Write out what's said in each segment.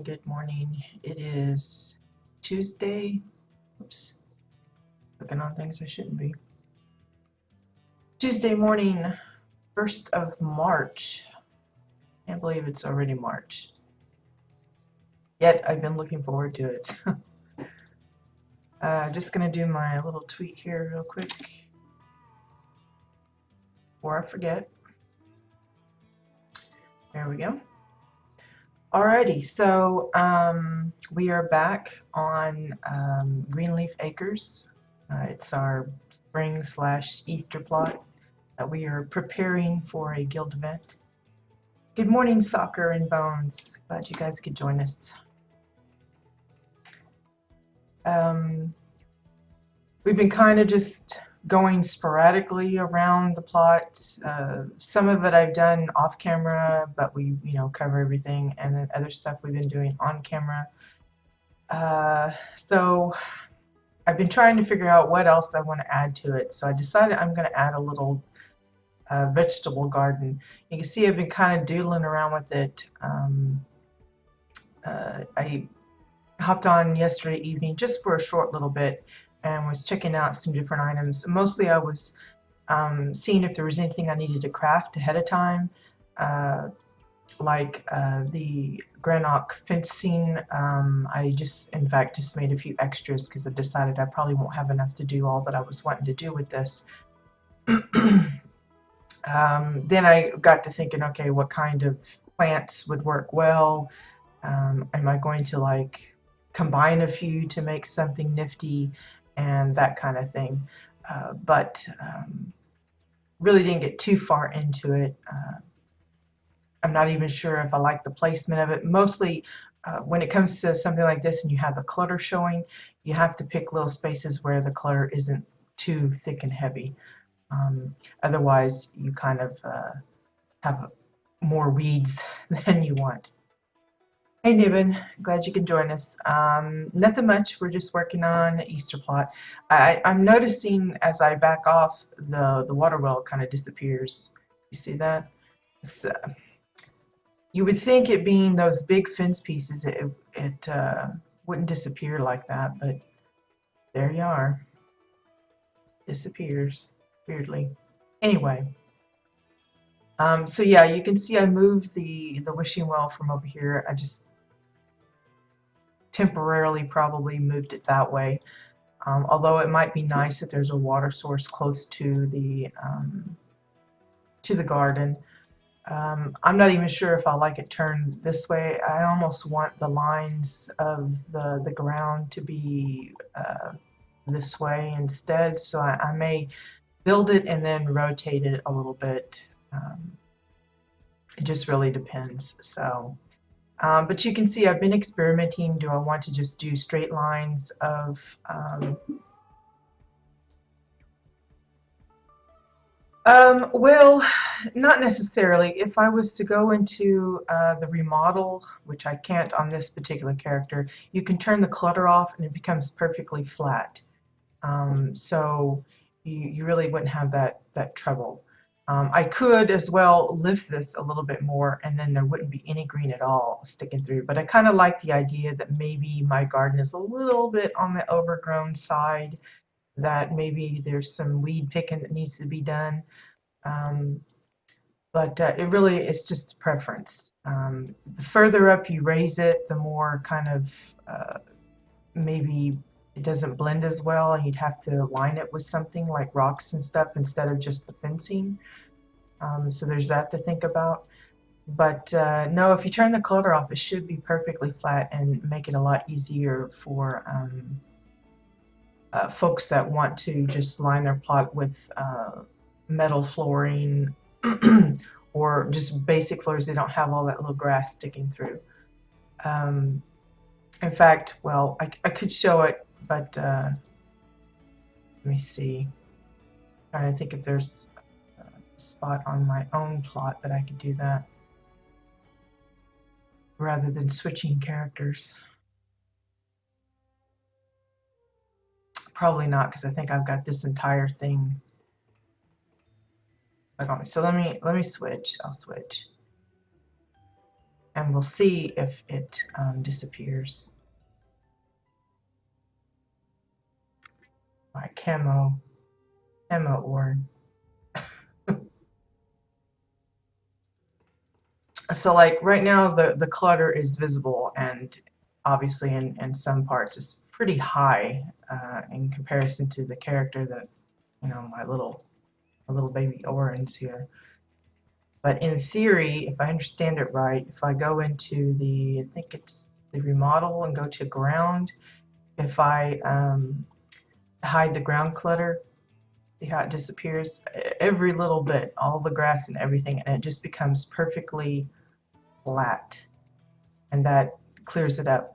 Good morning. It is Tuesday. Oops, clicking on things I shouldn't be. Tuesday morning, 1st of March. Can't believe it's already March. Yet I've been looking forward to it. Just gonna do my little tweet here real quick before I forget. There we go. Alrighty, so we are back on Greenleaf Acres. It's our spring/Easter plot that we are preparing for a guild event. Good morning, Soccer and Bones. Glad you guys could join us. We've been kind of just going sporadically around the plot. Some of it I've done off camera, but we, cover everything, and then other stuff we've been doing on camera. So I've been trying to figure out what else I want to add to it. So I decided I'm going to add a little vegetable garden. You can see I've been kind of doodling around with it. I hopped on yesterday evening just for a short little bit and was checking out some different items. Mostly I was seeing if there was anything I needed to craft ahead of time, like the granite fencing. I in fact just made a few extras because I decided I probably won't have enough to do all that I was wanting to do with this. Then I got to thinking, okay, what kind of plants would work well? Am I going to combine a few to make something nifty and that kind of thing? But really didn't get too far into it. I'm not even sure if I like the placement of it. Mostly when it comes to something like this and you have the clutter showing, you have to pick little spaces where the clutter isn't too thick and heavy. Otherwise, you kind of have more weeds than you want. Hey Niven, glad you can join us. Nothing much, we're just working on Easter plot. I'm noticing as I back off, the water well kind of disappears. You see that? You would think it being those big fence pieces, it wouldn't disappear like that, but there you are. Disappears, weirdly. Anyway. So yeah, you can see I moved the wishing well from over here. I just temporarily probably moved it that way. Although it might be nice if there's a water source close to the garden. I'm not even sure if I like it turned this way. I almost want the lines of the ground to be this way instead. So I may build it and then rotate it a little bit. It just really depends. So. But you can see I've been experimenting. Do I want to just do straight lines of well, not necessarily. If I was to go into the remodel, which I can't on this particular character, you can turn the clutter off and it becomes perfectly flat. So you really wouldn't have that trouble. I could as well lift this a little bit more and then there wouldn't be any green at all sticking through. But I kind of like the idea that maybe my garden is a little bit on the overgrown side, that maybe there's some weed picking that needs to be done. But it really is just a preference. The further up you raise it, the more kind of maybe it doesn't blend as well and you'd have to line it with something like rocks and stuff instead of just the fencing. So there's that to think about. But no, if you turn the clutter off, it should be perfectly flat and make it a lot easier for folks that want to just line their plot with metal flooring or just basic floors. They don't have all that little grass sticking through. In fact, well, I could show it, but let me see. I'm trying to think if there's a spot on my own plot that I could do that rather than switching characters. Probably not, because I think I've got this entire thing. So let me switch. I'll switch. and we'll see if it disappears. My camo ore. So like right now the clutter is visible, and obviously in some parts it's pretty high in comparison to the character that, you know, my little baby orange here. But in theory, if I understand it right, if I go into I think it's the remodel and go to ground, if I hide the ground clutter, see how it disappears every little bit, all the grass and everything, and it just becomes perfectly flat, and that clears it up.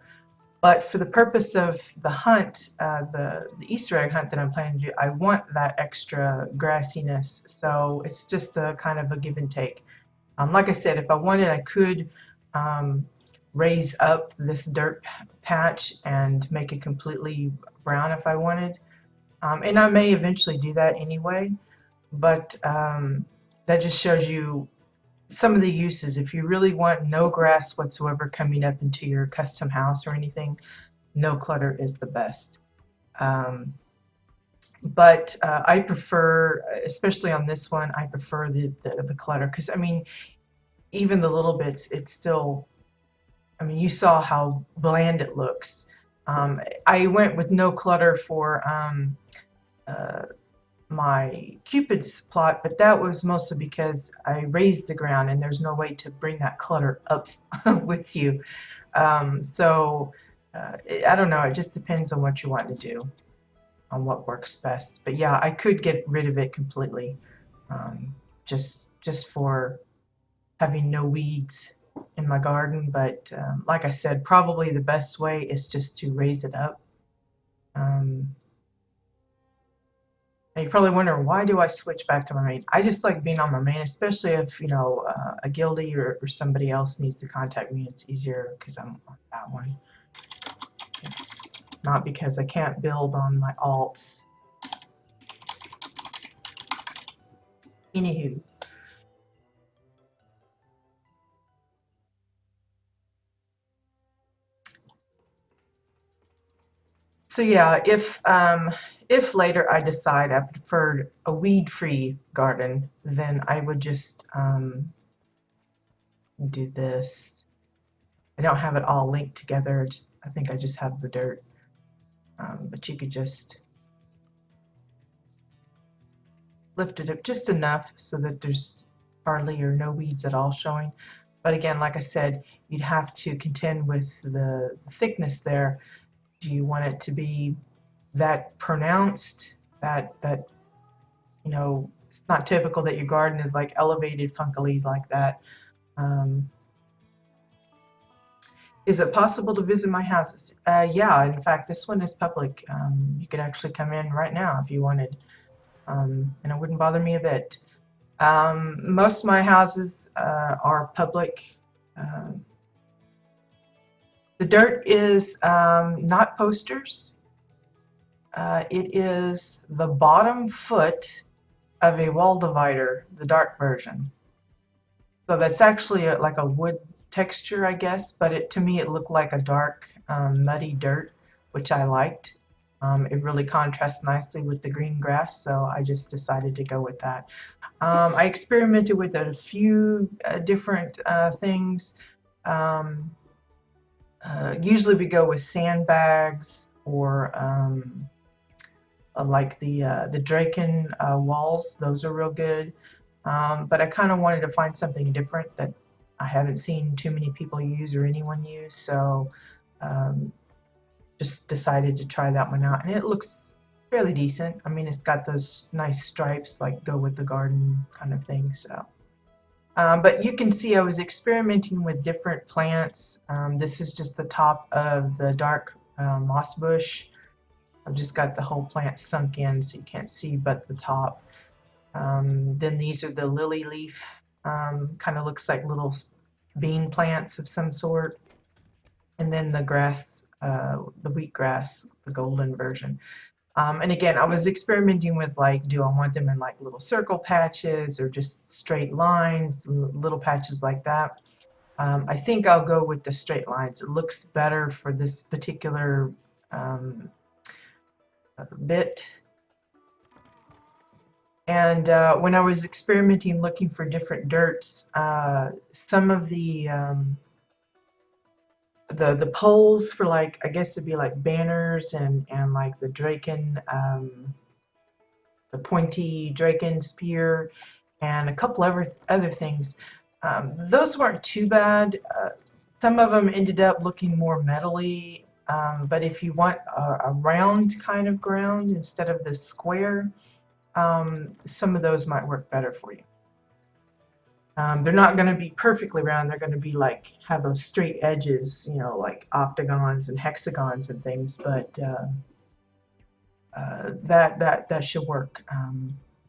But for the purpose of the hunt, the Easter egg hunt that I'm planning to do, I want that extra grassiness. So it's just a kind of a give and take. Like I said, if I wanted, I could raise up this dirt patch and make it completely brown if I wanted. And I may eventually do that anyway, but that just shows you some of the uses. If you really want no grass whatsoever coming up into your custom house or anything, no clutter is the best. But I prefer, especially on this one, I prefer the clutter, because I mean, even the little bits, it's still, I mean, you saw how bland it looks. I went with no clutter for my Cupid's plot, but that was mostly because I raised the ground and there's no way to bring that clutter up with you. So I don't know, it just depends on what you want to do, on what works best. But yeah, I could get rid of it completely, just for having no weeds in my garden. But like I said, probably the best way is just to raise it up. And you're probably wondering, why do I switch back to my main? I just like being on my main, especially if, you know, a guildie or somebody else needs to contact me. It's easier because I'm on that one. It's not because I can't build on my alts. Anywho. So yeah, if later I decide I preferred a weed-free garden, then I would just do this. I don't have it all linked together. I think I just have the dirt. But you could just lift it up just enough so that there's hardly or no weeds at all showing. But again, like I said, you'd have to contend with the thickness there. Do you want it to be that pronounced, that you know, it's not typical that your garden is like elevated funkily like that. Is it possible to visit my houses? Yeah, in fact, this one is public. You could actually come in right now if you wanted, and it wouldn't bother me a bit. Most of my houses are public. The dirt is not posters. It is the bottom foot of a wall divider, the dark version. So that's actually like a wood texture, I guess, but to me it looked like a dark, muddy dirt, which I liked. It really contrasts nicely with the green grass, so I just decided to go with that. I experimented with a few different things. Usually we go with sandbags or like the Draken walls. Those are real good. But I kind of wanted to find something different that I haven't seen too many people use or anyone use, so just decided to try that one out, and it looks fairly decent. I mean, it's got those nice stripes like go with the garden kind of thing. So but you can see I was experimenting with different plants. This is just the top of the dark moss bush. I've just got the whole plant sunk in so you can't see but the top. Then these are the lily leaf, kind of looks like little bean plants of some sort. And then the grass, the wheatgrass, the golden version. And again, I was experimenting with like, do I want them in like little circle patches or just straight lines, little patches like that. I think I'll go with the straight lines. It looks better for this particular bit. And when I was experimenting looking for different dirts, some of the poles for, like, I guess it'd be like banners and like the Draken, the pointy Draken spear, and a couple other things. Those weren't too bad. Some of them ended up looking more metally, but if you want a round kind of ground instead of the square, some of those might work better for you. They're not going to be perfectly round. They're going to be like, have those straight edges, you know, like octagons and hexagons and things, but that should work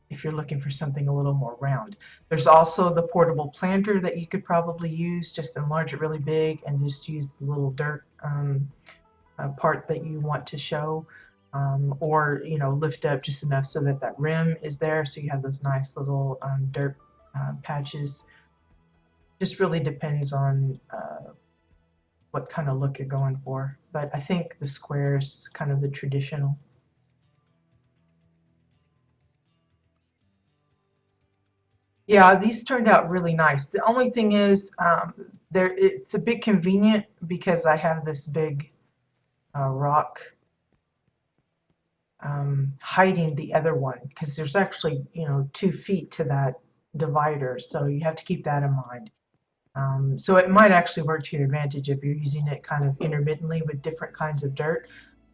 if you're looking for something a little more round. There's also the portable planter that you could probably use. Just enlarge it really big and just use the little dirt part that you want to show, or, you know, lift up just enough so that that rim is there, so you have those nice little dirt patches. Just really depends on what kind of look you're going for, but I think the square is kind of the traditional. Yeah, these turned out really nice. The only thing is, it's a bit convenient because I have this big rock hiding the other one, because there's actually, you know, 2 feet to that divider, so you have to keep that in mind. So it might actually work to your advantage if you're using it kind of intermittently with different kinds of dirt.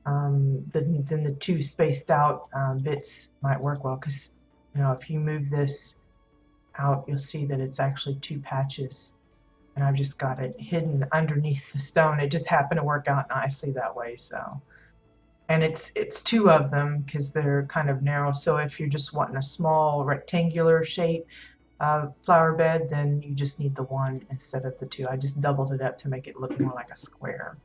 Then the 2 spaced out bits might work well, because, you know, if you move this out, you'll see that it's actually 2 patches, and I've just got it hidden underneath the stone. It just happened to work out nicely that way. So, and it's 2 of them because they're kind of narrow. So if you're just wanting a small rectangular shape flower bed, then you just need the 1 instead of the 2. I just doubled it up to make it look more like a square.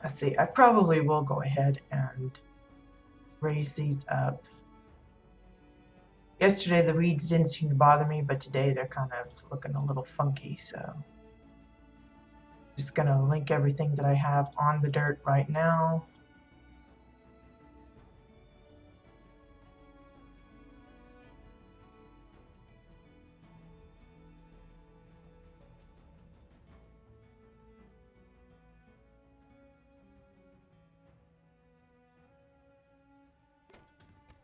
Let's see, I probably will go ahead and raise these up. Yesterday the weeds didn't seem to bother me, but today they're kind of looking a little funky, so just gonna link everything that I have on the dirt right now.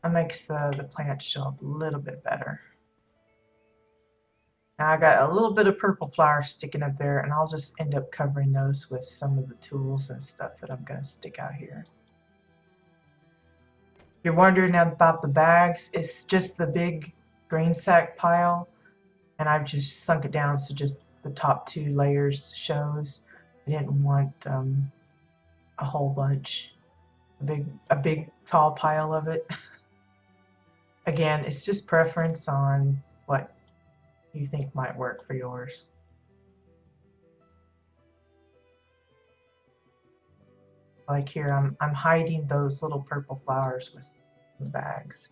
That makes the plants show up a little bit better. Now I got a little bit of purple flower sticking up there, and I'll just end up covering those with some of the tools and stuff that I'm going to stick out here. If you're wondering about the bags, it's just the big grain sack pile, and I've just sunk it down so just the top 2 layers shows. I didn't want a whole bunch, a big tall pile of it. Again, it's just preference on what you think might work for yours. Like here, I'm hiding those little purple flowers with the bags.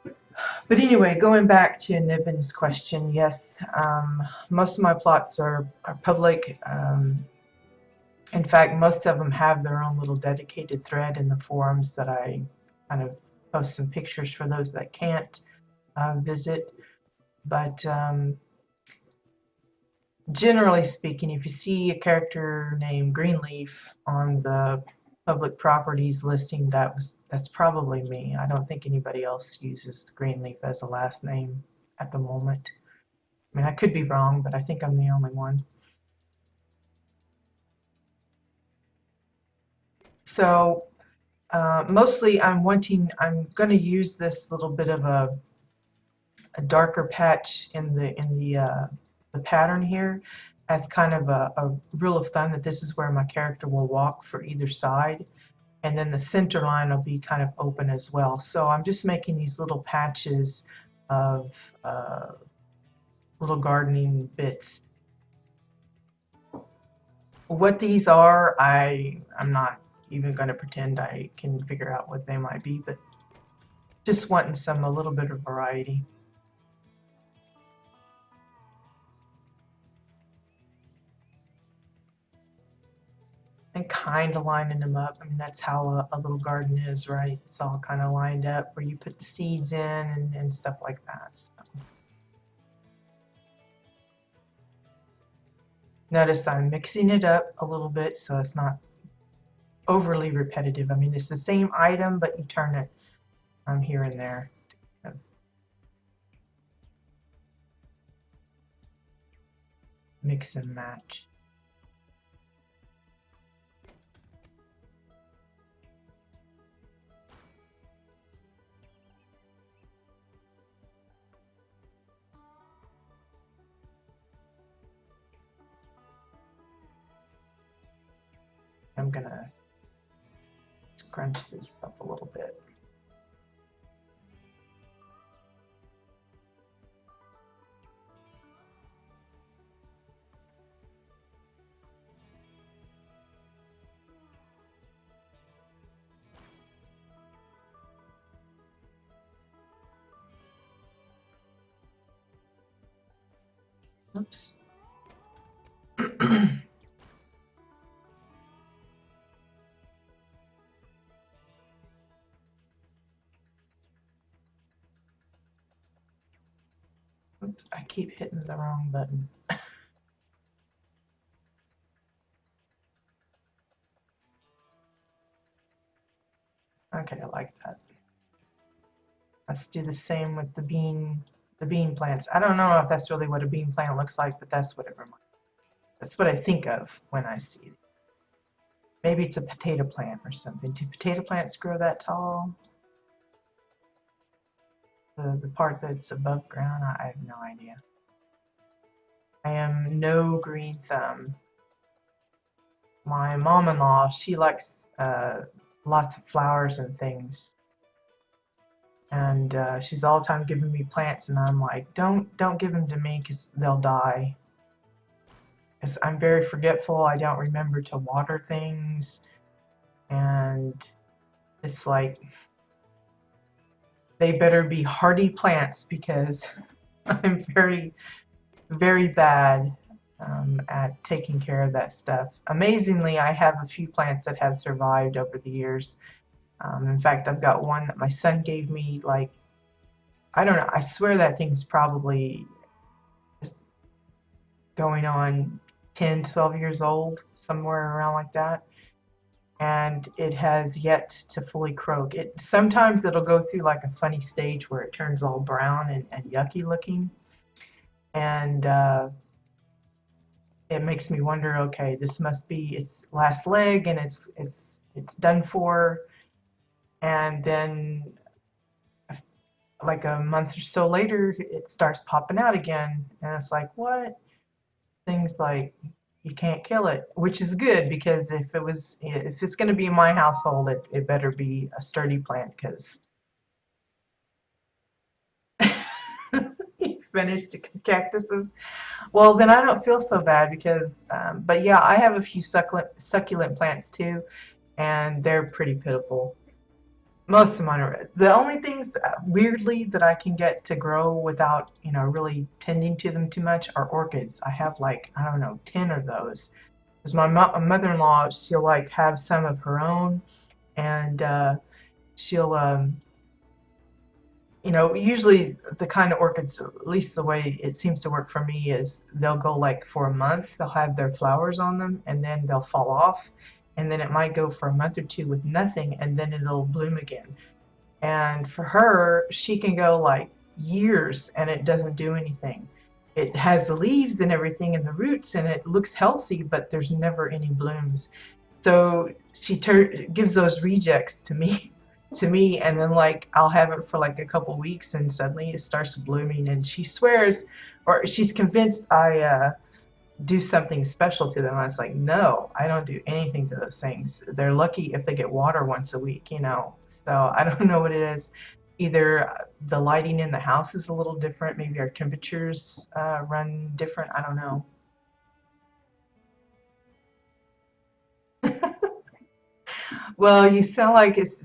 But anyway, going back to Niven's question, yes, most of my plots are public. In fact, most of them have their own little dedicated thread in the forums that I kind of post some pictures for those that can't visit. But generally speaking, if you see a character named Greenleaf on the public properties listing, that's probably me. I don't think anybody else uses Greenleaf as a last name at the moment. I mean, I could be wrong, but I think I'm the only one. So mostly I'm going to use this little bit of a darker patch in the pattern here as kind of a rule of thumb, that this is where my character will walk for either side, and then the center line will be kind of open as well. So I'm just making these little patches of little gardening bits. What these are, I'm not even going to pretend I can figure out what they might be, but just wanting a little bit of variety. And kind of lining them up. I mean, that's how a little garden is, right? It's all kind of lined up where you put the seeds in and stuff like that. So. Notice I'm mixing it up a little bit so it's not overly repetitive. I mean, it's the same item, but you turn it here and there. Mix and match. I'm gonna scrunch this up a little bit. Oops. Oops, I keep hitting the wrong button. Okay, I like that. Let's do the same with the bean plants. I don't know if that's really what a bean plant looks like, but that's what it reminds me. That's what I think of when I see it. Maybe it's a potato plant or something. Do potato plants grow that tall? The part that's above ground, I have no idea. I am no green thumb. My mom-in-law, she likes lots of flowers and things, and she's all the time giving me plants, and I'm like, don't give them to me because they'll die. Because I'm very forgetful. I don't remember to water things, and it's like they better be hardy plants because I'm very, very bad at taking care of that stuff. Amazingly, I have a few plants that have survived over the years. In fact, I've got one that my son gave me, like, I don't know, I swear that thing's probably going on 10, 12 years old, somewhere around like that. And it has yet to fully croak. Sometimes it'll go through like a funny stage where it turns all brown and yucky looking. And it makes me wonder, okay, this must be its last leg and it's done for. And then like a month or so later it starts popping out again, and it's like, what? Things like, you can't kill it, which is good, because if it's going to be in my household, it better be a sturdy plant, because you finished the cactuses. Well, then I don't feel so bad because, but yeah, I have a few succulent plants too, and they're pretty pitiful. Most of mine are. The only things weirdly that I can get to grow without, really tending to them too much are orchids. I have like, I don't know, 10 of those. Because my mother-in-law, she'll like have some of her own, and she'll usually the kind of orchids, at least the way it seems to work for me, is they'll go like for a month, they'll have their flowers on them, and then they'll fall off. And then it might go for a month or two with nothing, and then it'll bloom again. And for her, she can go like years and it doesn't do anything. It has the leaves and everything and the roots, and it looks healthy, but there's never any blooms. So she gives those rejects to me, and then like I'll have it for like a couple weeks, and suddenly it starts blooming. And she swears, or she's convinced I do something special to them. I was like, no, I don't do anything to those things. They're lucky if they get water once a week. So I don't know what it is. either the lighting in the house is a little different, maybe our temperatures run different. I don't know. Well, you sound like it's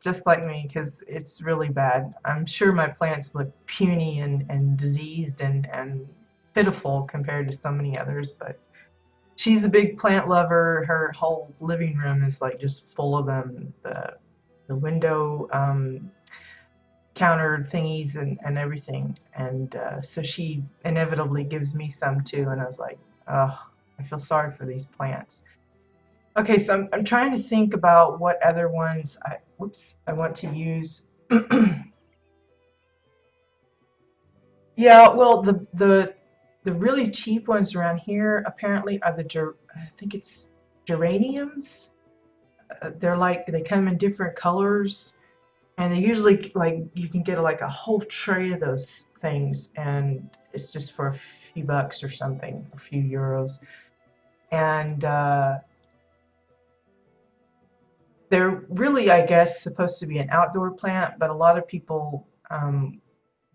just like me because it's really bad. I'm sure my plants look puny and diseased and pitiful compared to so many others, but she's a big plant lover. Her whole living room is like just full of them. The window counter thingies and everything. And so she inevitably gives me some too. And I was like, oh, I feel sorry for these plants. Okay, so I'm trying to think about what other ones I want to use. Yeah, well, the really cheap ones around here apparently are I think it's geraniums. They're like they come in different colors, and they usually like you can get like a whole tray of those things, and it's just for a few bucks or something, a few euros, and they're really, I guess, supposed to be an outdoor plant, but a lot of people,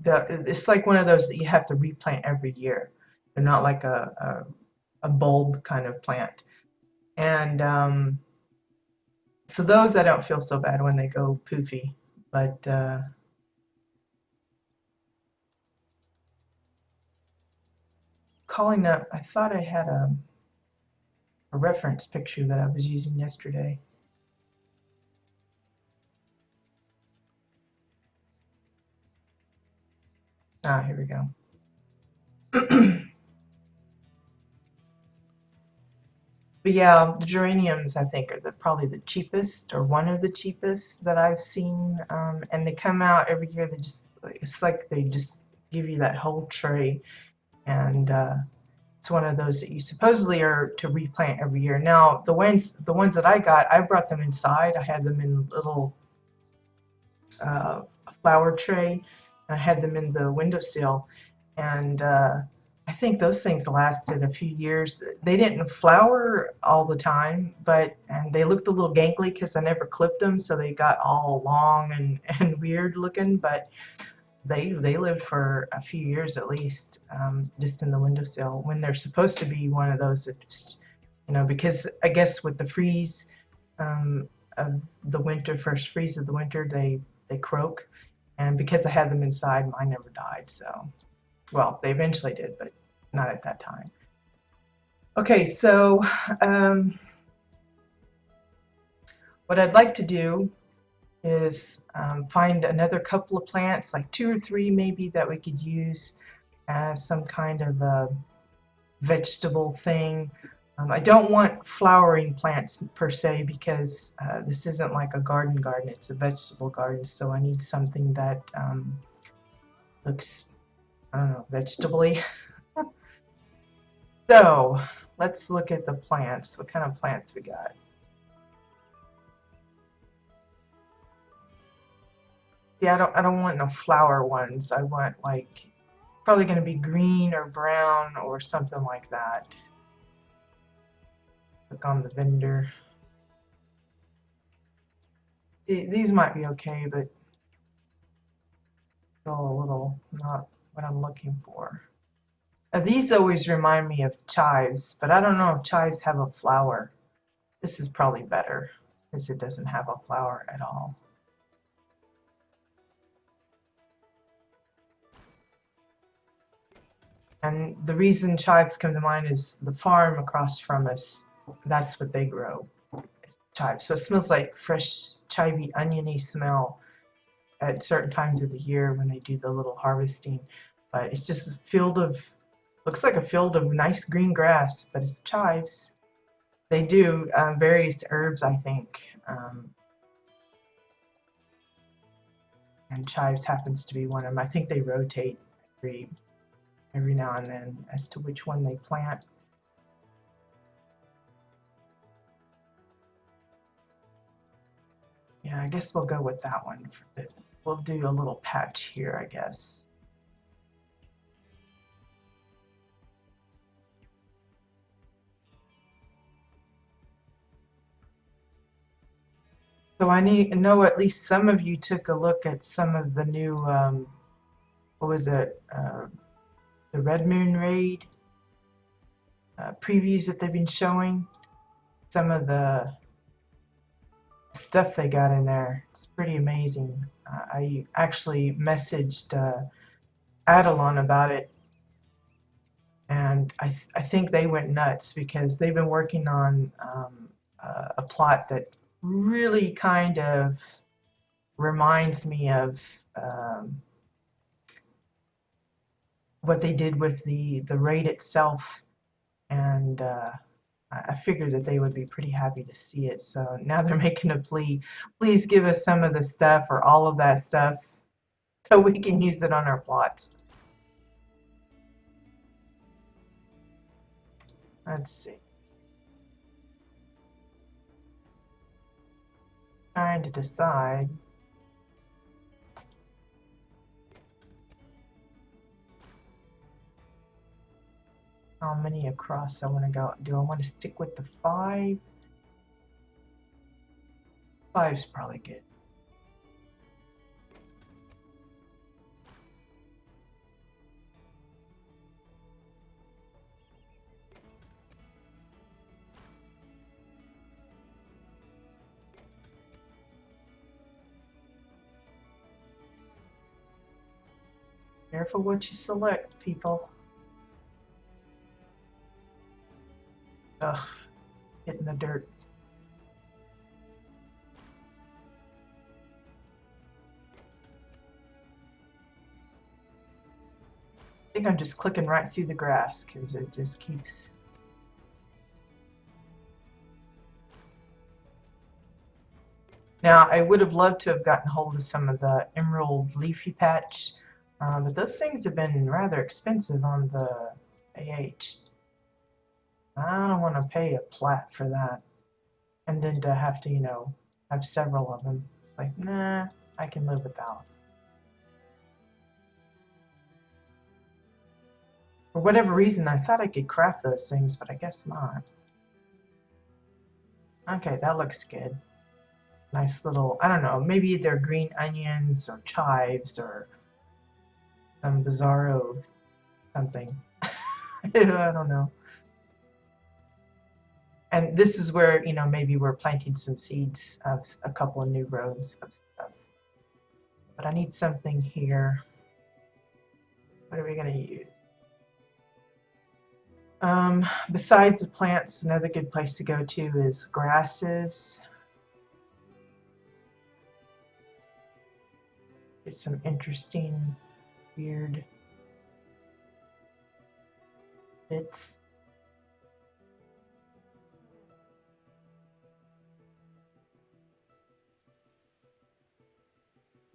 it's like one of those that you have to replant every year. They're not like a bulb kind of plant. And so those I don't feel so bad when they go poofy. But calling up, I thought I had a reference picture that I was using yesterday. Ah, here we go. But yeah, the geraniums I think are probably the cheapest or one of the cheapest that I've seen, and they come out every year. It's like they just give you that whole tray, and it's one of those that you supposedly are to replant every year. Now the ones that I got, I brought them inside. I had them in little uh, flower tray, and I had them in the windowsill, and I think those things lasted a few years. They didn't flower all the time, and they looked a little gangly because I never clipped them, so they got all long and weird looking. But they lived for a few years at least, just in the windowsill when they're supposed to be one of those that just, because I guess with the freeze of the winter, first freeze of the winter, they croak, and because I had them inside, mine never died. So, well, they eventually did, but not at that time. Okay, so um, what I'd like to do is find another couple of plants, like two or three maybe, that we could use as some kind of a vegetable thing. I don't want flowering plants per se because this isn't like a garden, it's a vegetable garden, so I need something that looks, I don't know, vegetable-y. So let's look at the plants. What kind of plants we got? Yeah, I don't want no flower ones. I want like probably going to be green or brown or something like that. Click on the vendor. These might be okay, but still a little not what I'm looking for. Now, these always remind me of chives, but I don't know if chives have a flower. This is probably better since it doesn't have a flower at all. And the reason chives come to mind is the farm across from us. That's what they grow, chives. So it smells like fresh chivy, oniony smell at certain times of the year when they do the little harvesting. But it's just a field of, looks like a field of nice green grass, but it's chives. They do various herbs, I think, and chives happens to be one of them. I think they rotate every now and then as to which one they plant. Yeah, I guess we'll go with that one. We'll do a little patch here, I guess. So I know at least some of you took a look at some of the new, what was it, the Red Moon Raid previews that they've been showing. Some of the stuff they got in there, it's pretty amazing. I actually messaged Adelon about it, and I think they went nuts because they've been working on a plot that really kind of reminds me of what they did with the raid itself, and I figured that they would be pretty happy to see it. So now they're making a plea. Please give us some of the stuff or all of that stuff so we can use it on our plots. Let's see. Trying to decide. How many across I want to go. Do I want to stick with the 5? 5's probably good. Careful what you select, people. Ugh, hitting the dirt. I think I'm just clicking right through the grass because it just keeps. Now, I would have loved to have gotten hold of some of the Emerald Leafy Patch, but those things have been rather expensive on the AH. I don't want to pay a plat for that. And then to have to, have several of them. It's like, nah, I can live without. For whatever reason, I thought I could craft those things, but I guess not. Okay, that looks good. Nice little, I don't know, maybe they're green onions or chives or some bizarro something. I don't know. And this is where, maybe we're planting some seeds of a couple of new rows of stuff. But I need something here. What are we going to use? Besides the plants, another good place to go to is grasses. It's some interesting, weird bits.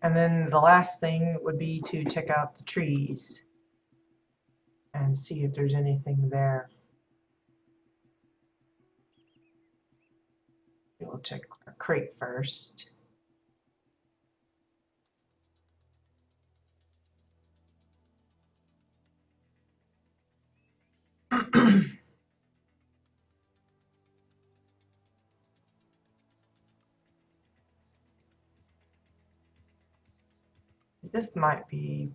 And then the last thing would be to check out the trees and see if there's anything there. We'll check our crate first. This might be,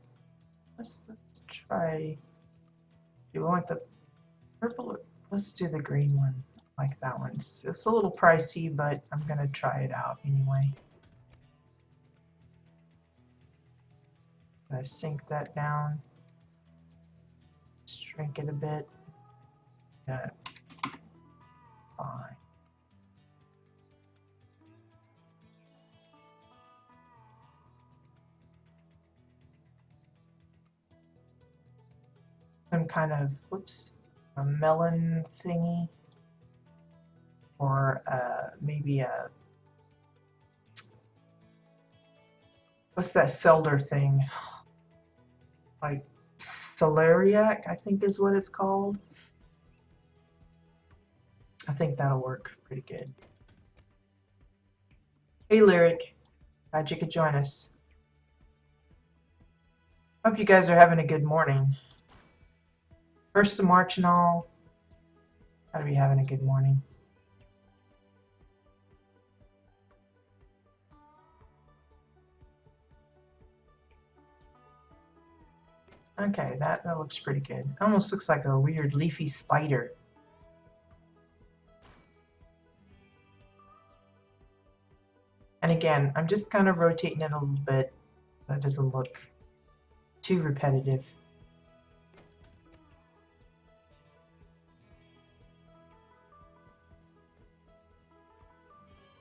let's try, do we want the purple? Let's do the green one. I like that one. It's a little pricey, but I'm gonna try it out anyway. Gonna sink that down, shrink it a bit. Fine. Some kind of, whoops, a melon thingy, or maybe a, what's that cellar thing? Like celeriac, I think is what it's called. I think that'll work pretty good. Hey Lyric, glad you could join us. Hope you guys are having a good morning. 1st of March and all. Gotta be having a good morning. Okay, that looks pretty good. Almost looks like a weird leafy spider. And again, I'm just kind of rotating it a little bit so it doesn't look too repetitive.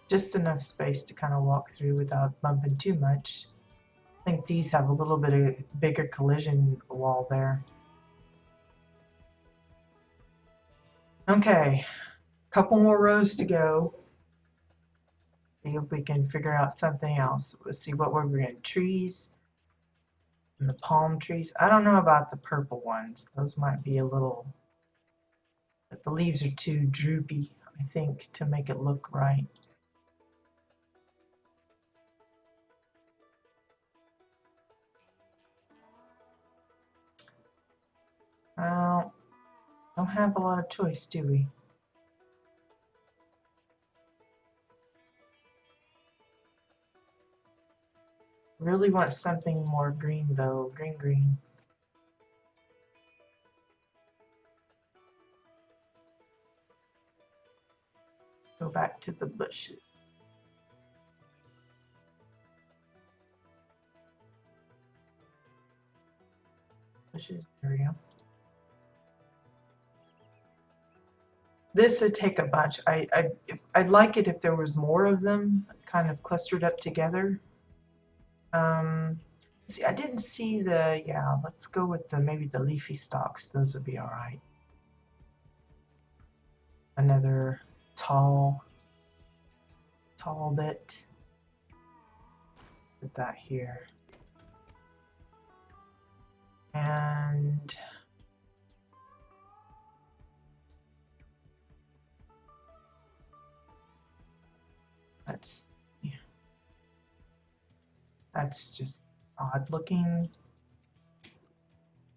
Just enough space to kind of walk through without bumping too much. I think these have a little bit of bigger collision wall there. Okay, couple more rows to go. See if we can figure out something else. Let's see what we're in. Trees and the palm trees. I don't know about the purple ones. Those might be a little, but the leaves are too droopy, I think, to make it look right. Well, don't have a lot of choice, do we? Really want something more green though, green. Go back to the bushes. There we go. This would take a bunch. I'd like it if there was more of them, kind of clustered up together. See, I didn't see the, yeah, let's go with the, maybe the leafy stalks. Those would be all right. Another tall bit. Put that here. And that's just odd looking.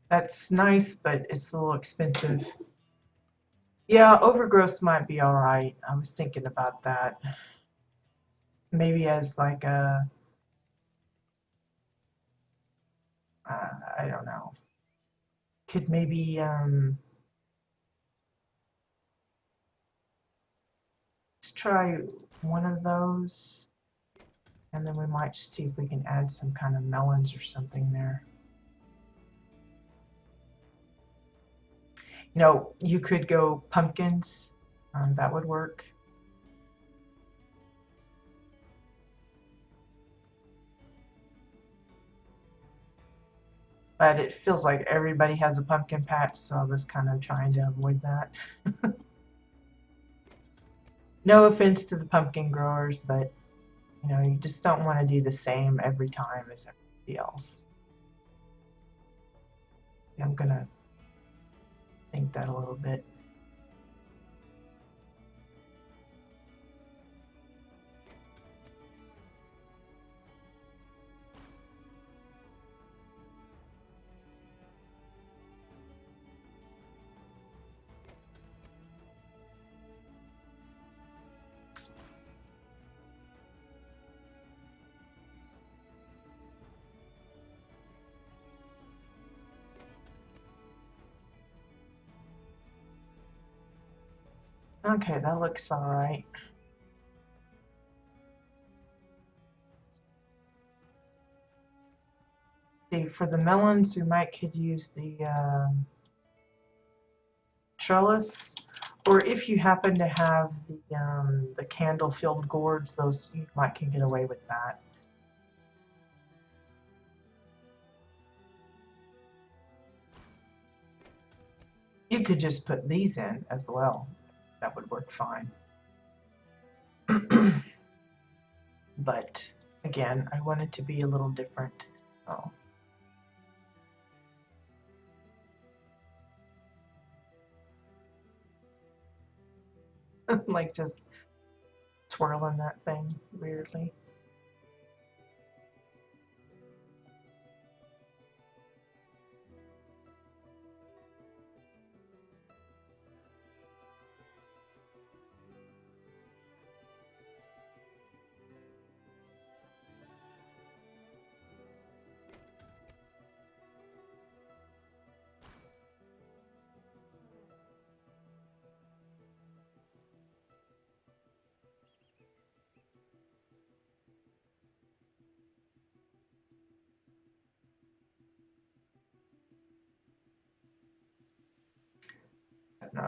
That's nice, but it's a little expensive. Yeah, overgrowth might be all right. I was thinking about that. Maybe as like a, I don't know. Could maybe let's try one of those, and then we might see if we can add some kind of melons or something there. You know, you could go pumpkins. That would work. But it feels like everybody has a pumpkin patch, so I was kind of trying to avoid that. No offense to the pumpkin growers, but you know, you just don't want to do the same every time as everybody else. I'm gonna think that a little bit. Okay, that looks all right. See, for the melons, we might could use the trellis, or if you happen to have the candle-filled gourds, those you might can get away with that. You could just put these in as well. That would work fine. But again, I want it to be a little different. So. Like just twirling that thing weirdly.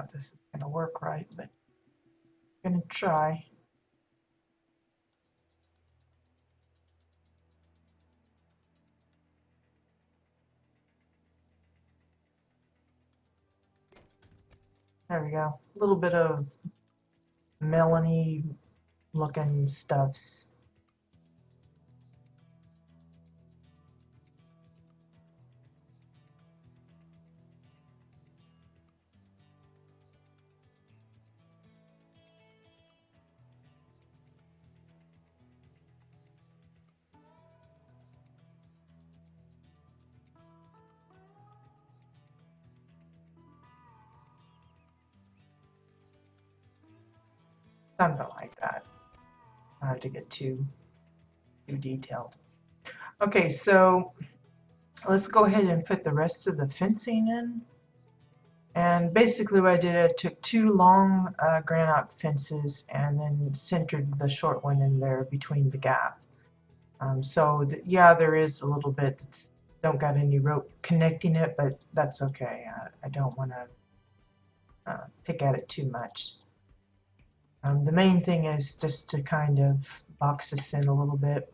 if this is going to work right, but I'm going to try. There we go. A little bit of melony looking stuffs. Something like that. I don't have to get too detailed. Okay, so let's go ahead and put the rest of the fencing in. And basically what I did, I took two long granite fences and then centered the short one in there between the gap. So yeah, there is a little bit that's don't got any rope connecting it, but that's okay. I don't want to pick at it too much. The main thing is just to kind of box this in a little bit.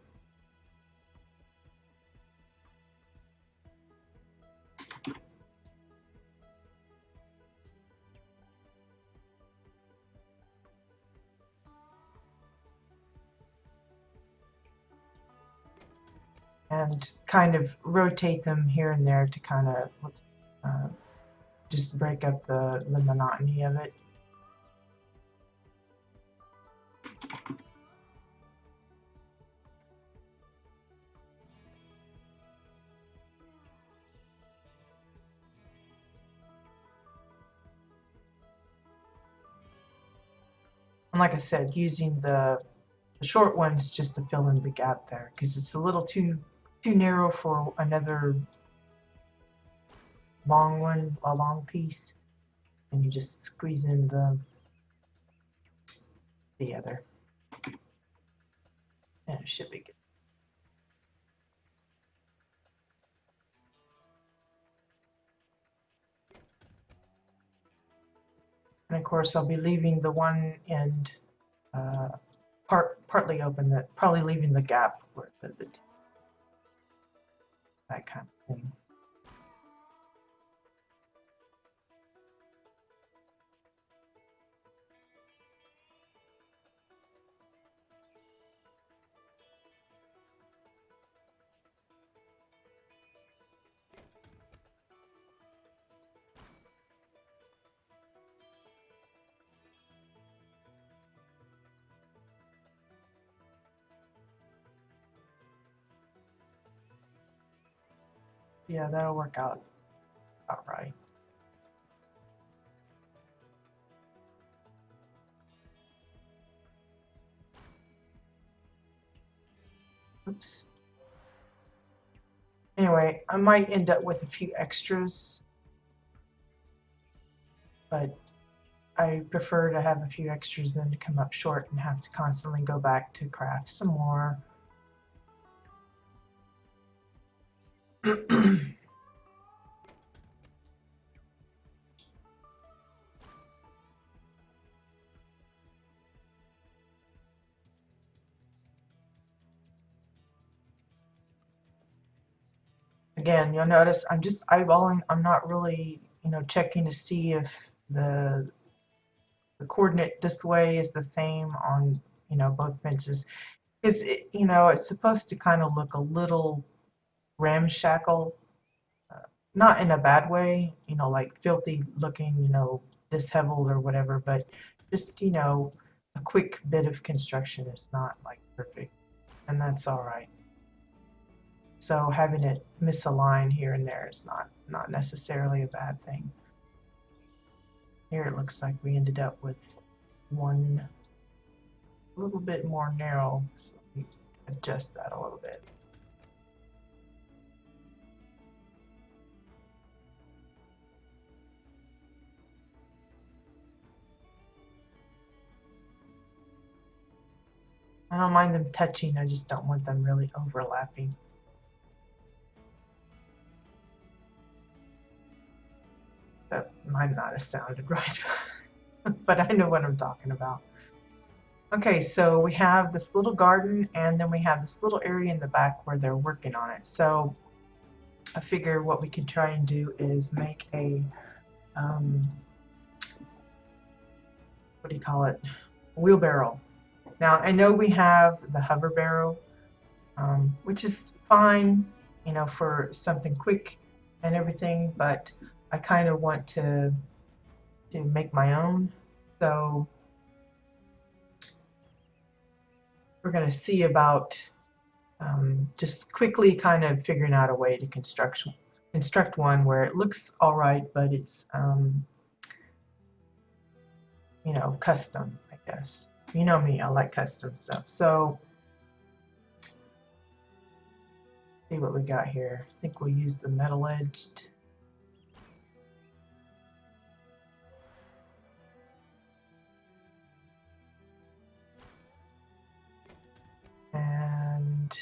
And kind of rotate them here and there to kind of just break up the monotony of it. And like I said, using the short ones just to fill in the gap there, because it's a little too narrow for another long one, a long piece, and you just squeeze in the other, and it should be good. And of course, I'll be leaving the one end partly open, that probably leaving the gap where that kind of thing. Yeah, that'll work out all right. Oops. Anyway, I might end up with a few extras, but I prefer to have a few extras than to come up short and have to constantly go back to craft some more. Again, you'll notice I'm just eyeballing. I'm not really, checking to see if the coordinate this way is the same on, both fences. Is it, it's supposed to kind of look a little ramshackle, not in a bad way, like filthy looking, disheveled or whatever, but just, a quick bit of construction is not like perfect, and that's all right. So having it misalign here and there is not necessarily a bad thing. Here it looks like we ended up with one a little bit more narrow, so we adjust that a little bit. I don't mind them touching, I just don't want them really overlapping. That I'm not a sounded right, but I know what I'm talking about. Okay, so we have this little garden, and then we have this little area in the back where they're working on it. So I figure what we could try and do is make a, what do you call it, wheelbarrow. Now I know we have the hover barrow, which is fine, you know, for something quick and everything, but I kind of want to make my own. So we're going to see about just quickly kind of figuring out a way to construct one where it looks all right, but it's you know, custom, I guess. You know me, I like custom stuff. So see what we got here. I think we'll use the metal edged. And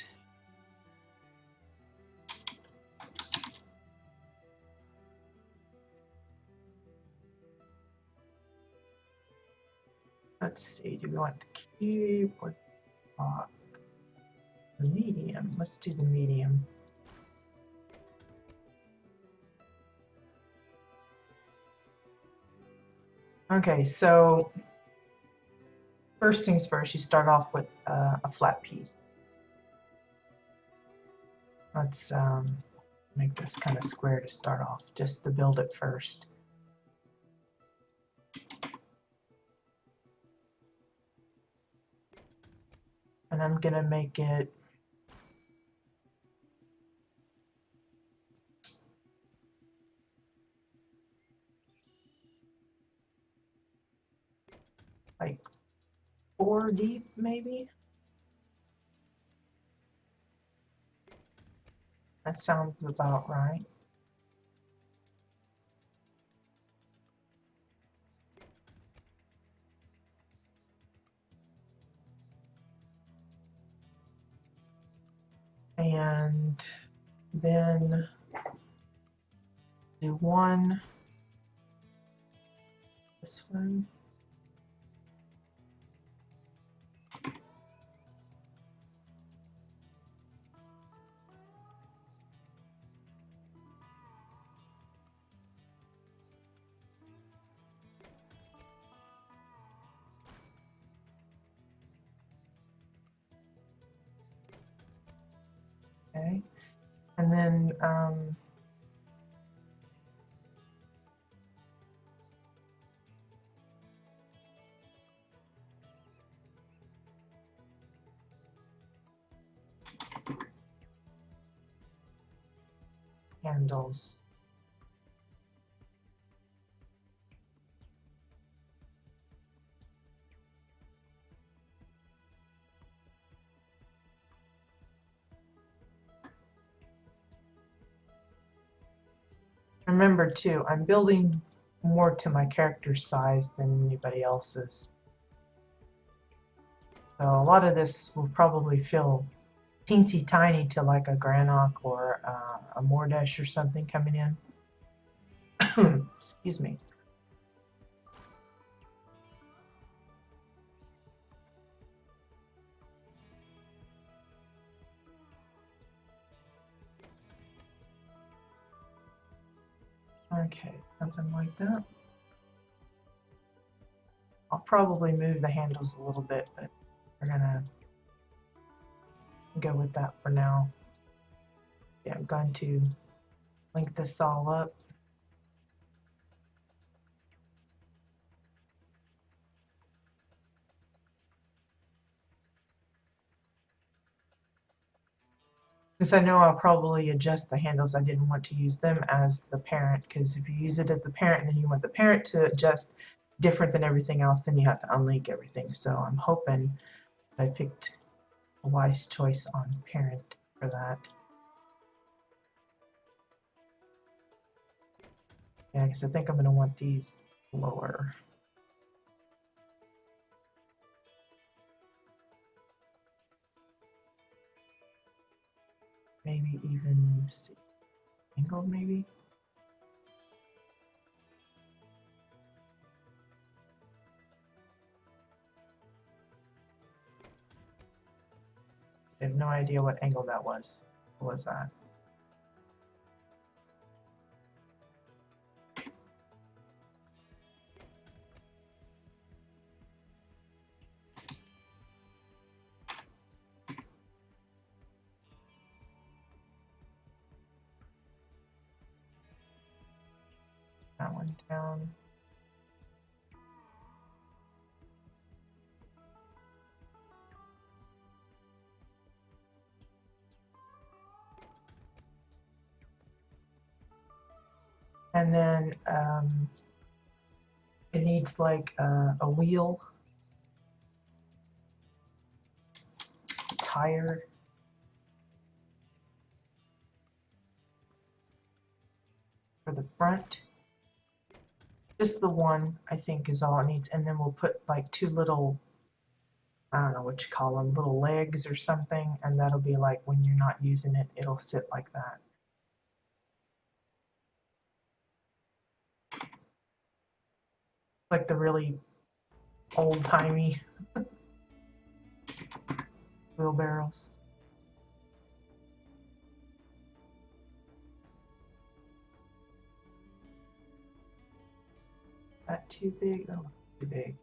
let's see, do we want the cube or the medium? Let's do the medium. Okay, so first things first, you start off with a flat piece. Let's make this kind of square to start off, just to build it first. And I'm gonna make it like 4 deep, maybe? That sounds about right. And then do one, this one. Okay, and then handles. Remember too, I'm building more to my character's size than anybody else's. So a lot of this will probably feel teensy tiny to like a Granok or a Mordesh or something coming in. Excuse me. Okay, something like that. I'll probably move the handles a little bit, but we're gonna go with that for now. Yeah, I'm going to link this all up. Since I know I'll probably adjust the handles, I didn't want to use them as the parent, because if you use it as the parent and then you want the parent to adjust different than everything else, then you have to unlink everything. So I'm hoping I picked a wise choice on parent for that. Yeah, because I think I'm going to want these lower. Maybe even, let's see, angled maybe? I have no idea what angle that was. What was that? That one down. And then it needs like a wheel, a tire, for the front. Just the one, I think, is all it needs. And then we'll put like two little, I don't know what you call them, little legs or something. And that'll be like when you're not using it, it'll sit like that. Like the really old-timey wheelbarrows. That too big? Oh, too big.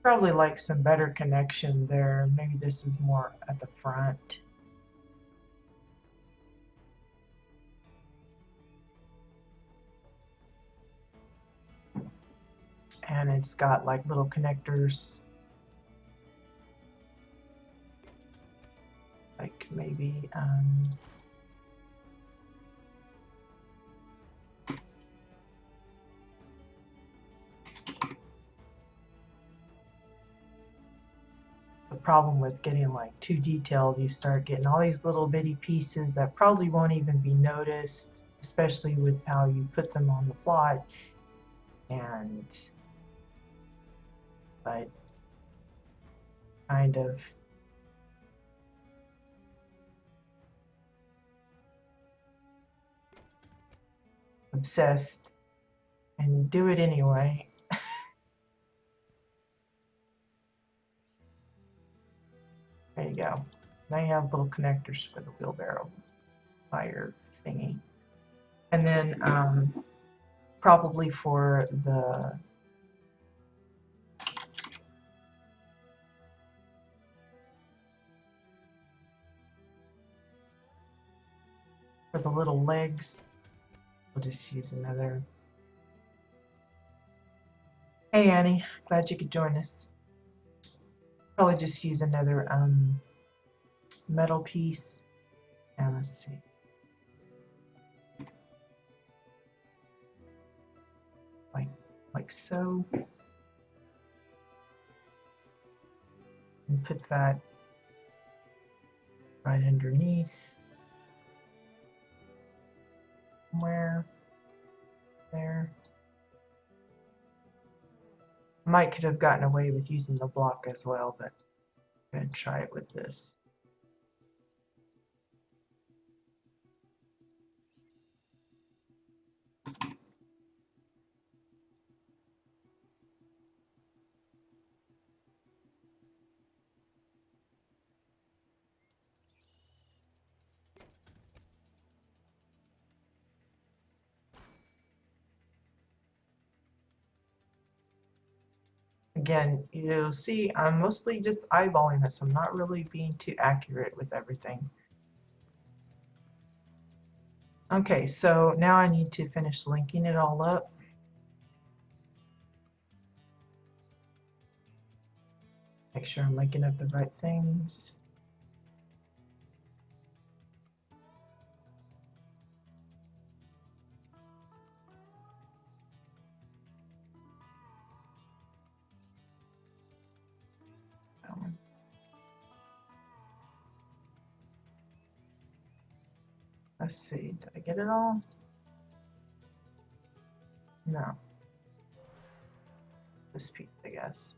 Probably like some better connection there. Maybe this is more at the front. And it's got like little connectors. Like maybe the problem with getting like too detailed, you start getting all these little bitty pieces that probably won't even be noticed, especially with how you put them on the plot. And but kind of obsessed and do it anyway. There you go. Now you have little connectors for the wheelbarrow tire thingy. And then probably for the little legs, we'll just use another. Hey Annie, glad you could join us. Probably just use another metal piece. And let's see. Like so. And put that right underneath. Somewhere there. Might could have gotten away with using the block as well, but I'm going to try it with this. Again, you'll see I'm mostly just eyeballing this. I'm not really being too accurate with everything. Okay, so now I need to finish linking it all up. Make sure I'm linking up the right things. Let's see, did I get it all? No. This piece, I guess.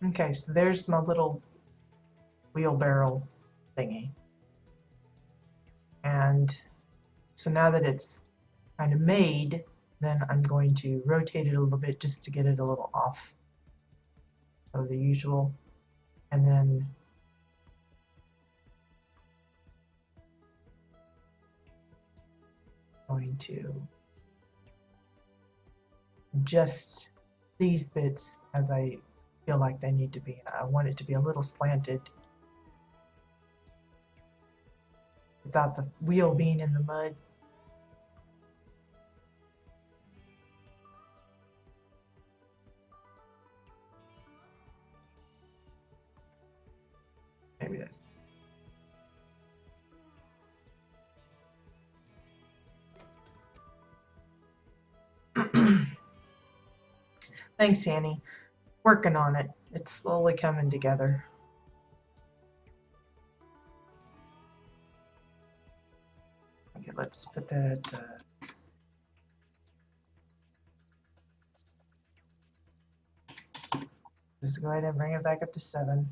Okay, so there's my little wheelbarrow thingy. And So now that it's kind of made, then I'm going to rotate it a little bit just to get it a little off of the usual. And then going to adjust these bits as I feel like they need to be. I want it to be a little slanted without the wheel being in the mud. Maybe that's thanks, Annie. Working on it. It's slowly coming together. Okay, let's put that. Just go ahead and bring it back up to 7.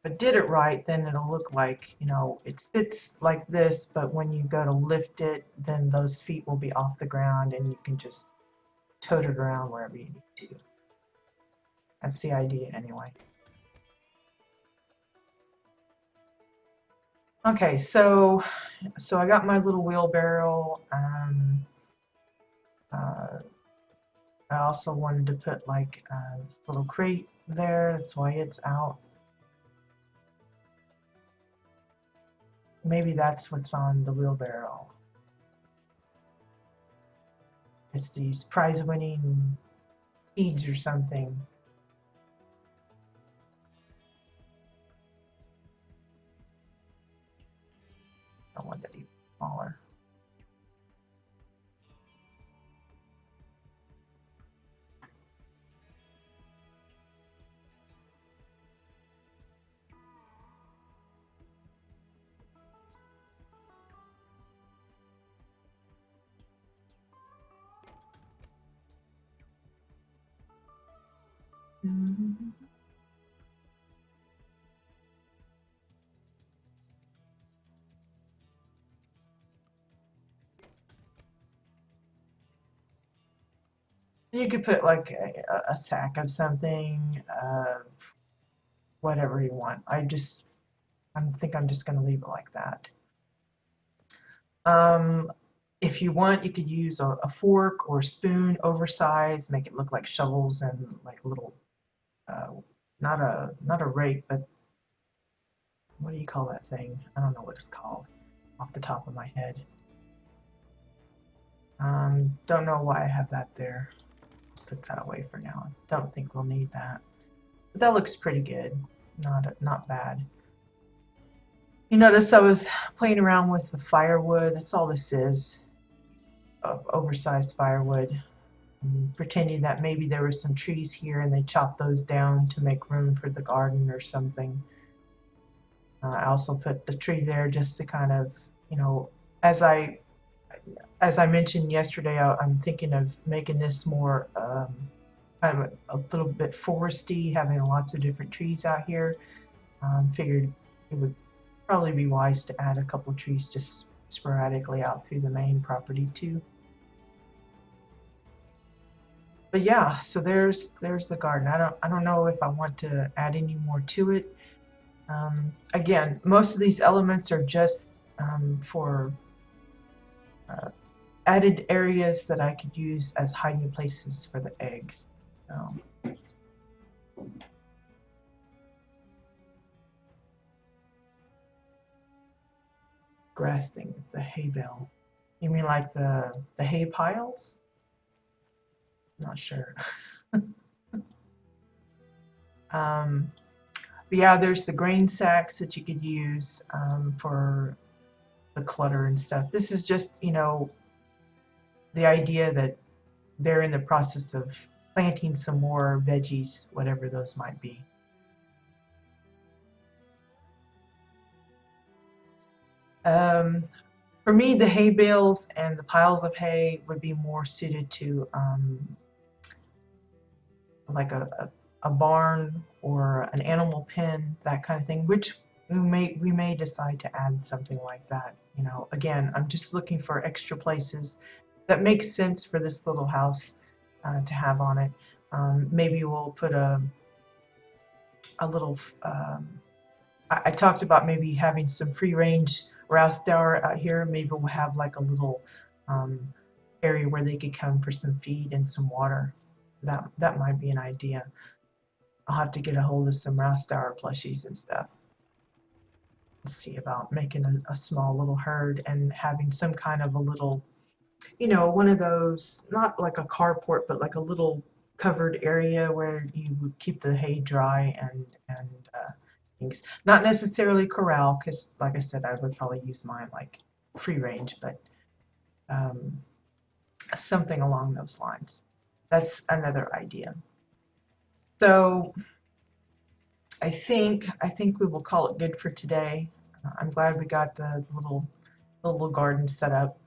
If I did it right, then it'll look like, you know, it sits like this, but when you go to lift it, then those feet will be off the ground and you can just tote it around wherever you need to. That's the idea anyway. Okay, so I got my little wheelbarrow. I also wanted to put like this little crate there. That's why it's out. Maybe that's what's on the wheelbarrow. It's these prize-winning seeds or something. I want that even smaller. Mm-hmm. You could put like a sack of something, whatever you want. I think I'm just going to leave it like that. If you want, you could use a fork or spoon, oversized, make it look like shovels and like little, not a rake, but what do you call that thing? I don't know what it's called off the top of my head. Don't know why I have that there. Just put that away for now. I don't think we'll need that. But that looks pretty good. Not bad. You notice I was playing around with the firewood. That's all this is. Oversized firewood. Pretending that maybe there were some trees here and they chopped those down to make room for the garden or something. I also put the tree there just to kind of, you know, as I mentioned yesterday, I'm thinking of making this more kind of a little bit foresty, having lots of different trees out here. Figured it would probably be wise to add a couple trees just sporadically out through the main property too. But yeah, so there's the garden. I don't know if I want to add any more to it. Again, most of these elements are just for added areas that I could use as hiding places for the eggs. So. Grass thing, the hay bale. You mean like the hay piles? Not sure. But yeah, there's the grain sacks that you could use for the clutter and stuff. This is just, you know, the idea that they're in the process of planting some more veggies, whatever those might be. For me, the hay bales and the piles of hay would be more suited to like a barn or an animal pen, that kind of thing, which we may decide to add something like that. You know, again, I'm just looking for extra places that make sense for this little house to have on it. Maybe we'll put a little. I talked about maybe having some free range WildStar out here. Maybe we'll have like a little um, area where they could come for some feed and some water. That might be an idea. I'll have to get a hold of some WildStar plushies and stuff. Let's see about making a small little herd and having some kind of a little, you know, one of those, not like a carport, but like a little covered area where you would keep the hay dry and things. Not necessarily corral, because like I said, I would probably use mine like free range, but um, something along those lines. That's another idea. So I think we will call it good for today. I'm glad we got the little garden set up.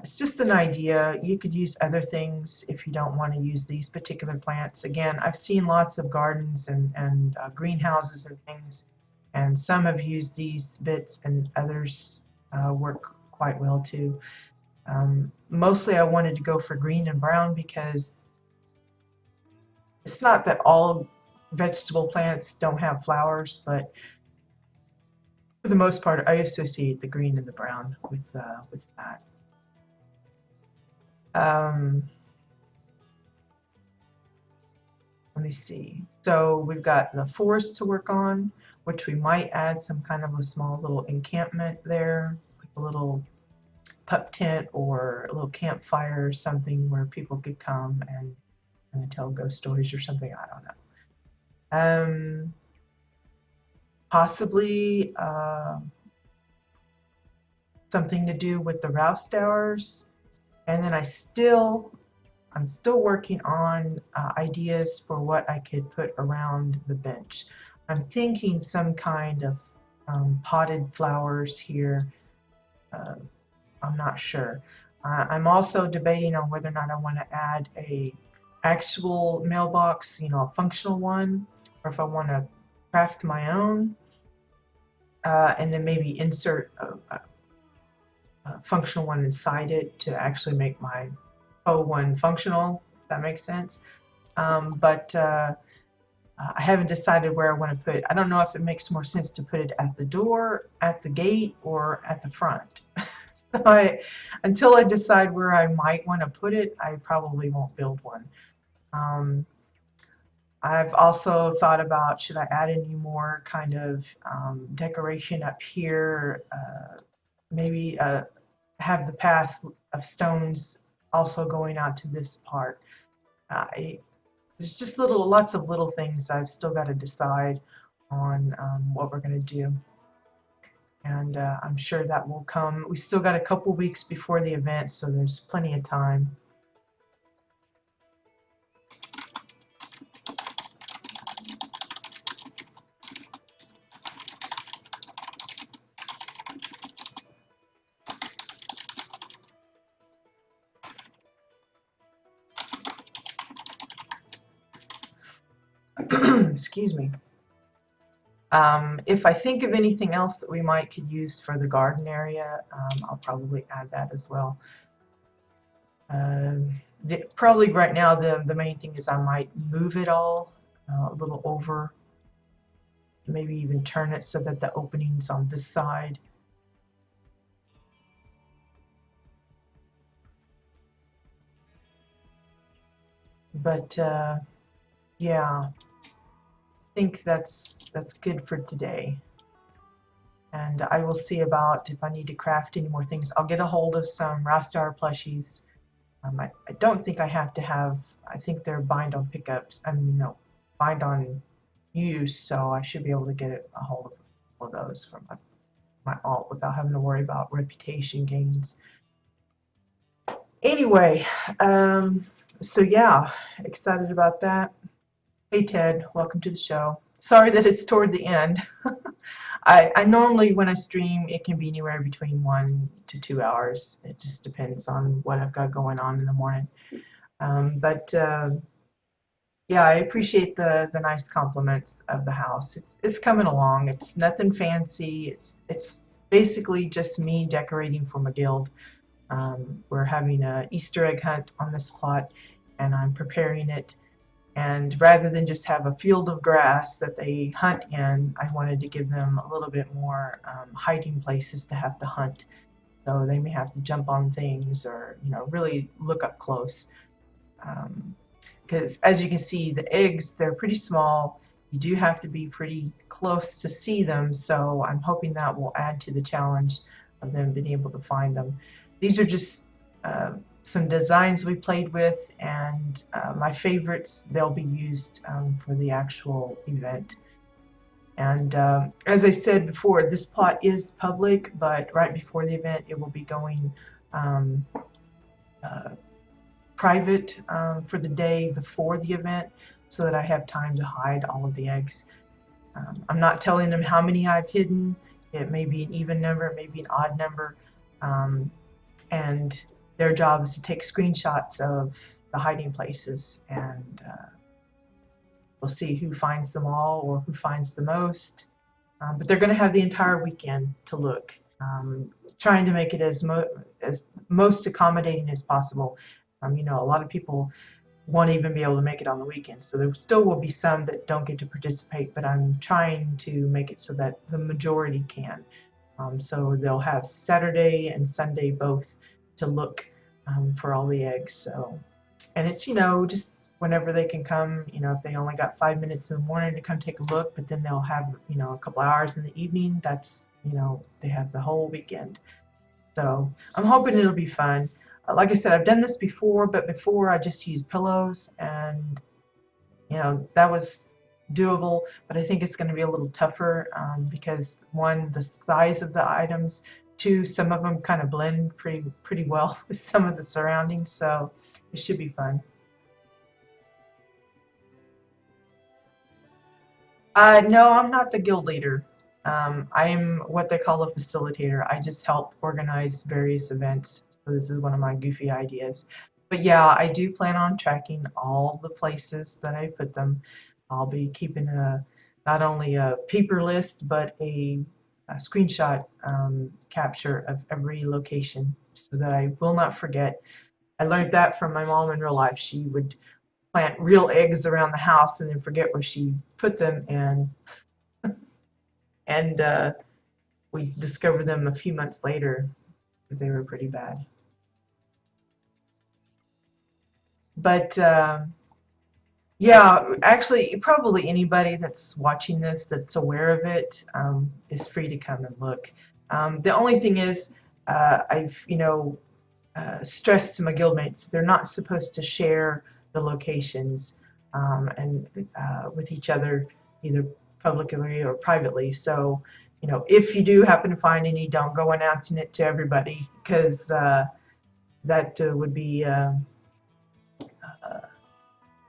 It's just an idea. You could use other things if you don't want to use these particular plants. Again, I've seen lots of gardens and greenhouses and things, and some have used these bits and others work quite well too. Mostly I wanted to go for green and brown because it's not that all vegetable plants don't have flowers, but for the most part, I associate the green and the brown with that. Um, Let me see. So we've got the forest to work on, which we might add some kind of a small little encampment there, like a little pup tent or a little campfire or something where people could come and tell ghost stories or something. I don't know. Possibly something to do with the Rouse Towers. And then I'm still working on ideas for what I could put around the bench. I'm thinking some kind of potted flowers here. I'm not sure. I'm also debating on whether or not I want to add a actual mailbox, you know, a functional one, or if I want to craft my own, and then maybe insert a functional one inside it to actually make my O1 functional, if that makes sense. But I haven't decided where I want to put it. I don't know if it makes more sense to put it at the door, at the gate, or at the front. So until I decide where I might want to put it, I probably won't build one. I've also thought about, should I add any more kind of decoration up here? Maybe have the path of stones also going out to this part. There's just lots of little things I've still got to decide on what we're going to do. And I'm sure that will come. We still got a couple weeks before the event, so there's plenty of time. Excuse me. If I think of anything else that we might could use for the garden area, I'll probably add that as well. Probably right now the main thing is I might move it all a little over, maybe even turn it so that the opening's on this side. But yeah, I think that's good for today. And I will see about if I need to craft any more things. I'll get a hold of some WildStar plushies. I don't think I have to have, I think they're bind on pickups, no, bind on use, so I should be able to get a hold of those from my alt without having to worry about reputation gains. Anyway, so yeah, excited about that. Hey Ted, welcome to the show. sorry that it's toward the end. I normally, when I stream, it can be anywhere between 1 to 2 hours. It just depends on what I've got going on in the morning. But yeah, I appreciate the nice compliments of the house. It's coming along. It's nothing fancy. It's basically just me decorating for my guild. We're having a Easter egg hunt on this plot, and I'm preparing it. And rather than just have a field of grass that they hunt in, I wanted to give them a little bit more hiding places to have to hunt. So they may have to jump on things or, really look up close. Because as you can see, the eggs, they're pretty small. You do have to be pretty close to see them. So I'm hoping that will add to the challenge of them being able to find them. These are just some designs we played with, and my favorites. They'll be used for the actual event. And as I said before, this plot is public, but right before the event it will be going private for the day before the event, so that I have time to hide all of the eggs. I'm not telling them how many I've hidden. It may be an even number, it may be an odd number. And their job is to take screenshots of the hiding places, and we'll see who finds them all or who finds the most. But they're going to have the entire weekend to look, trying to make it as most accommodating as possible. A lot of people won't even be able to make it on the weekend, so there still will be some that don't get to participate, but I'm trying to make it so that the majority can. So they'll have Saturday and Sunday both to look for all the eggs. So, and it's, just whenever they can come, if they only got 5 minutes in the morning to come take a look, but then they'll have, a couple hours in the evening, that's, they have the whole weekend. So I'm hoping it'll be fun. Like I said, I've done this before, but before I just used pillows, and, that was doable, but I think it's going to be a little tougher because, one, the size of the items, two, some of them kind of blend pretty well with some of the surroundings, so it should be fun. No, I'm not the guild leader. I am what they call a facilitator. I just help organize various events. So this is one of my goofy ideas. But yeah, I do plan on tracking all the places that I put them. I'll be keeping not only a paper list, but a screenshot capture of every location so that I will not forget. I learned that from my mom in real life. She would plant real eggs around the house and then forget where she put them, and we discovered them a few months later because they were pretty bad. But yeah, actually, probably anybody that's watching this that's aware of it is free to come and look. The only thing is, I've stressed to my guildmates they're not supposed to share the locations and with eeach other, either publicly or privately. So, if you do happen to find any, don't go announcing it to everybody, because that would be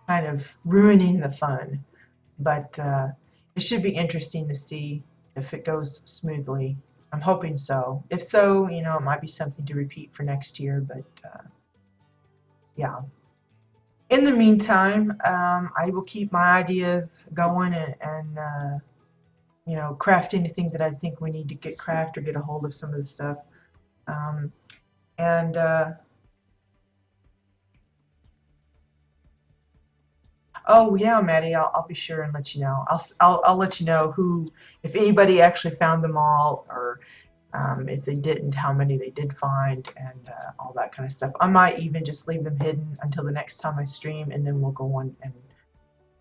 kind of ruining the fun. But it should be interesting to see if it goes smoothly. I'm hoping so. If so, it might be something to repeat for next year. But yeah. In the meantime, I will keep my ideas going and craft anything that I think we need to get craft or get a hold of some of the stuff. Um, and oh yeah, Maddie, I'll be sure and let you know. I'll let you know who, if anybody actually found them all, or if they didn't, how many they did find, and all that kind of stuff. I might even just leave them hidden until the next time I stream, and then we'll go on and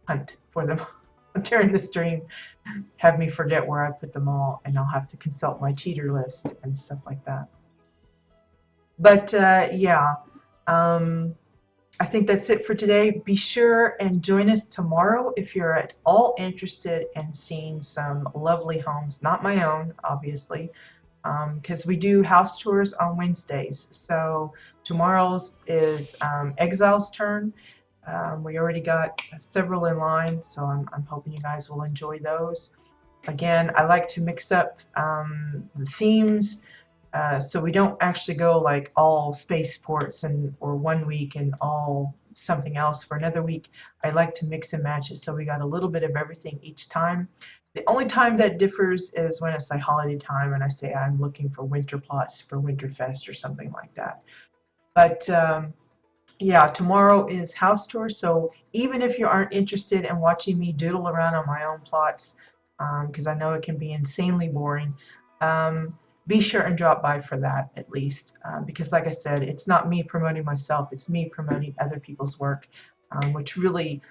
hunt for them during the stream. Have me forget where I put them all, and I'll have to consult my cheater list and stuff like that. But yeah. I think that's it for today. Be sure and join us tomorrow if you're at all interested in seeing some lovely homes, not my own, obviously, because we do house tours on Wednesdays. So tomorrow's is Exile's turn. We already got several in line, so I'm hoping you guys will enjoy those. Again, I like to mix up the themes, so we don't actually go like all spaceports or 1 week and all something else for another week. I like to mix and match it, so we got a little bit of everything each time. The only time that differs is when it's like holiday time and I say I'm looking for winter plots for Winterfest or something like that. But yeah, tomorrow is house tour, so even if you aren't interested in watching me doodle around on my own plots, because I know it can be insanely boring, be sure and drop by for that at least, because like I said, it's not me promoting myself, it's me promoting other people's work, which really,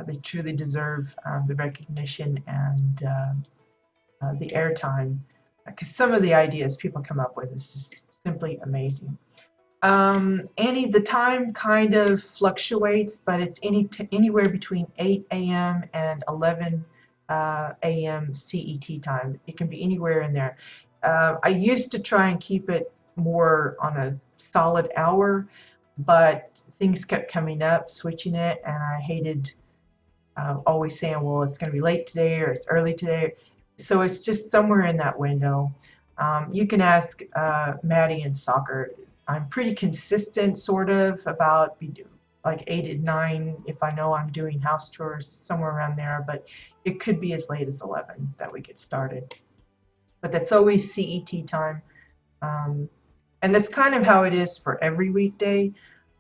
they truly deserve the recognition and the airtime, because some of the ideas people come up with is just simply amazing. The time kind of fluctuates, but it's anywhere between 8 a.m. and 11 a.m. CET time. It can be anywhere in there. I used to try and keep it more on a solid hour, but things kept coming up, switching it, and I hated always saying, well, it's going to be late today or it's early today. So it's just somewhere in that window. You can ask Maddie in soccer. I'm pretty consistent, sort of, about like 8 and 9 if I know I'm doing house tours, somewhere around there, but it could be as late as 11 that we get started. But that's always CET time. And that's kind of how it is for every weekday.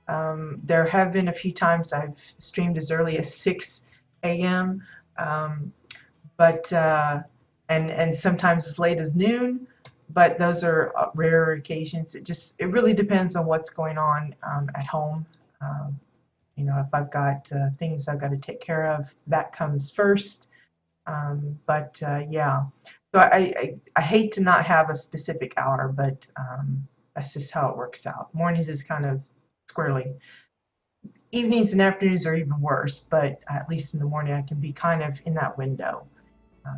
There have been a few times I've streamed as early as 6 a.m. But and sometimes as late as noon, but those are rare occasions. It really depends on what's going on at home. You know, if I've got things I've got to take care of, that comes first. Yeah, so I hate to not have a specific hour, but that's just how it works out. Mornings is kind of squirrely. Evenings and afternoons are even worse, but at least in the morning I can be kind of in that window.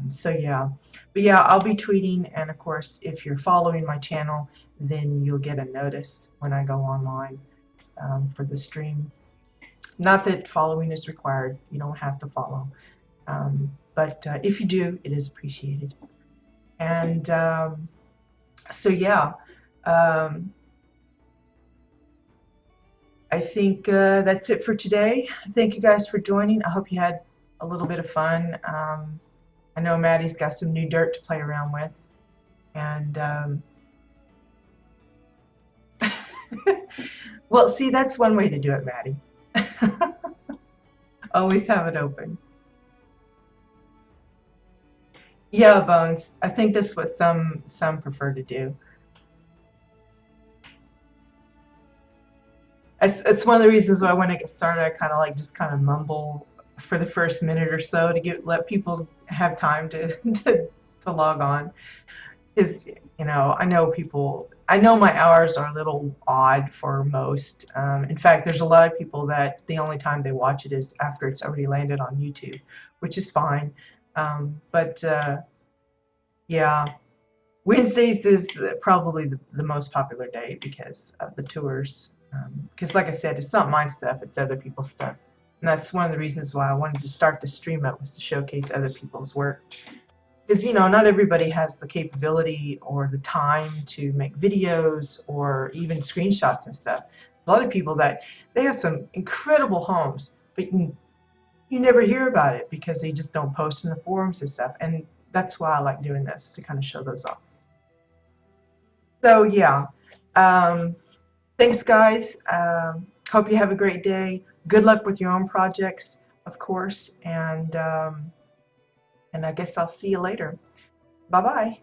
So yeah, but yeah, I'll be tweeting, and of course, if you're following my channel, then you'll get a notice when I go online for the stream. Not that following is required; you don't have to follow, but if you do, it is appreciated. And so yeah, I think that's it for today. Thank you guys for joining. I hope you had a little bit of fun. I know Maddie's got some new dirt to play around with, and well, see, that's one way to do it, Maddie. Always have it open. Yeah, Bones. I think that's what some prefer to do. It's one of the reasons why when I get started, I kind of like just kind of mumble for the first minute or so to let people have time to to log on. Is, you know, I know my hours are a little odd for most. In fact, there's a lot of people that the only time they watch it is after it's already landed on YouTube, which is fine. But yeah, Wednesdays is probably the most popular day because of the tours. Because like I said, it's not my stuff, it's other people's stuff. And that's one of the reasons why I wanted to start the stream up, was to showcase other people's work. Because, you know, not everybody has the capability or the time to make videos or even screenshots and stuff. A lot of people that they have some incredible homes, but you never hear about it because they just don't post in the forums and stuff. And that's why I like doing this, to kind of show those off. So yeah, thanks guys. Hope you have a great day. Good luck with your own projects, of course, and I guess I'll see you later. Bye bye.